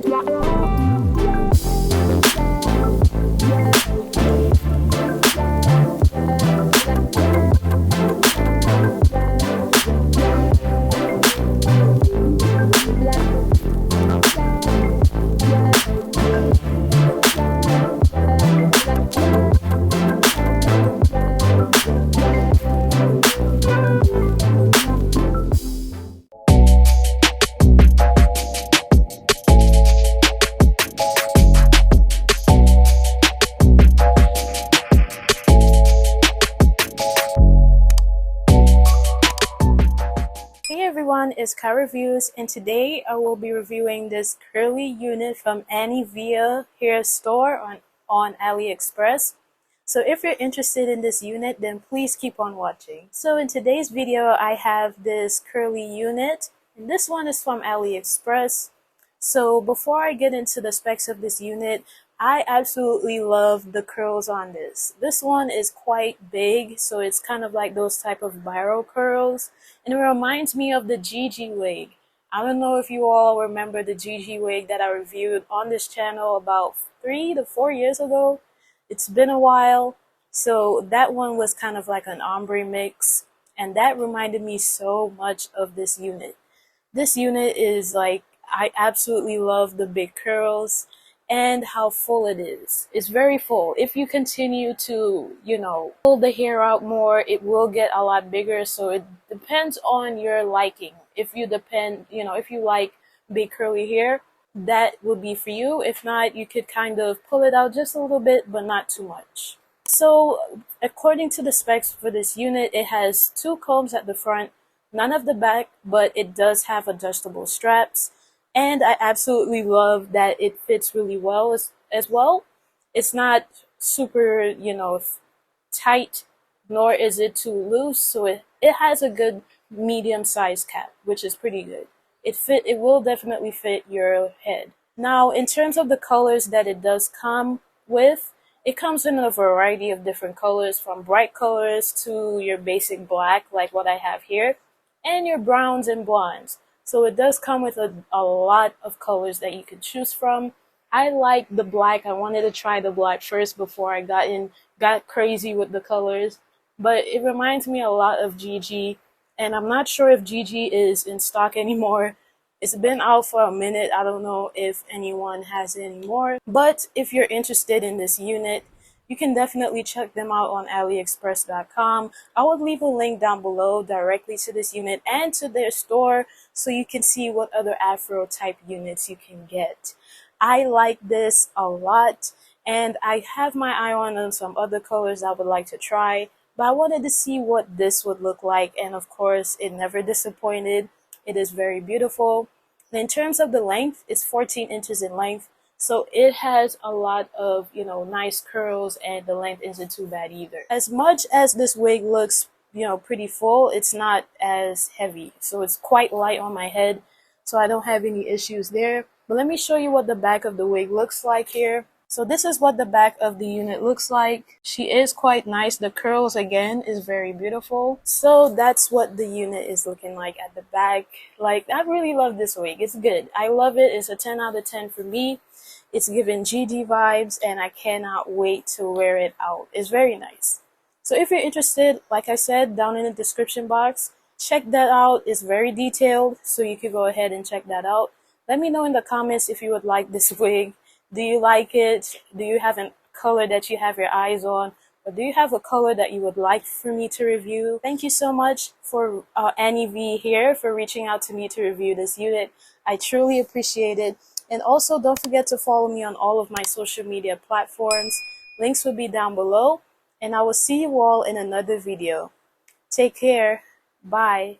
Hey everyone, it's KyReviews, and today I will be reviewing this curly unit from Annivia hair store on AliExpress. So if you're interested in this unit, then please keep on watching. So in today's video, I have this curly unit, and this one is from AliExpress. So before I get into the specs of this unit, I absolutely love the curls on this. This one is quite big, so it's kind of like those type of barrel curls, and it reminds me of the Gigi wig. I don't know if you all remember the Gigi wig that I reviewed on this channel about 3 to 4 years ago. It's been a while, so that one was kind of like an ombre mix, and that reminded me so much of this unit. This unit is like, I absolutely love the big curls and how full it is. It's very full. If you continue to, pull the hair out more, it will get a lot bigger. So it depends on your liking. If you like big curly hair, that would be for you. If not, you could kind of pull it out just a little bit, but not too much. So according to the specs for this unit, it has 2 combs at the front, none of the back, but it does have adjustable straps. And I absolutely love that it fits really well as well. It's not super, tight, nor is it too loose. So it has a good medium size cap, which is pretty good. It will definitely fit your head. Now, in terms of the colors that it does come with, it comes in a variety of different colors, from bright colors to your basic black, like what I have here, and your browns and blondes. So it does come with a lot of colors that you can choose from. I like the black. I wanted to try the black first before I got crazy with the colors. But it reminds me a lot of Gigi, and I'm not sure if Gigi is in stock anymore. It's been out for a minute. I don't know if anyone has it anymore. But if you're interested in this unit, you can definitely check them out on aliexpress.com. I will leave a link down below directly to this unit and to their store, so you can see what other Afro type units you can get. I like this a lot, and I have my eye on some other colors I would like to try, but I wanted to see what this would look like, and of course it never disappointed. It is very beautiful. And in terms of the length, it's 14 inches in length. So it has a lot of, nice curls, and the length isn't too bad either. As much as this wig looks, pretty full, it's not as heavy. So it's quite light on my head, so I don't have any issues there. But let me show you what the back of the wig looks like here. So this is what the back of the unit looks like. She is quite nice. The curls, again, is very beautiful. So that's what the unit is looking like at the back. Like, I really love this wig. It's good. I love it. It's a 10 out of 10 for me. It's giving Gigi vibes, and I cannot wait to wear it out. It's very nice. So if you're interested, like I said, down in the description box, check that out. It's very detailed, so you can go ahead and check that out. Let me know in the comments if you would like this wig. Do you like it? Do you have a color that you have your eyes on? Or do you have a color that you would like for me to review? Thank you so much for Annivia here for reaching out to me to review this unit. I truly appreciate it. And also, don't forget to follow me on all of my social media platforms. Links will be down below. And I will see you all in another video. Take care. Bye.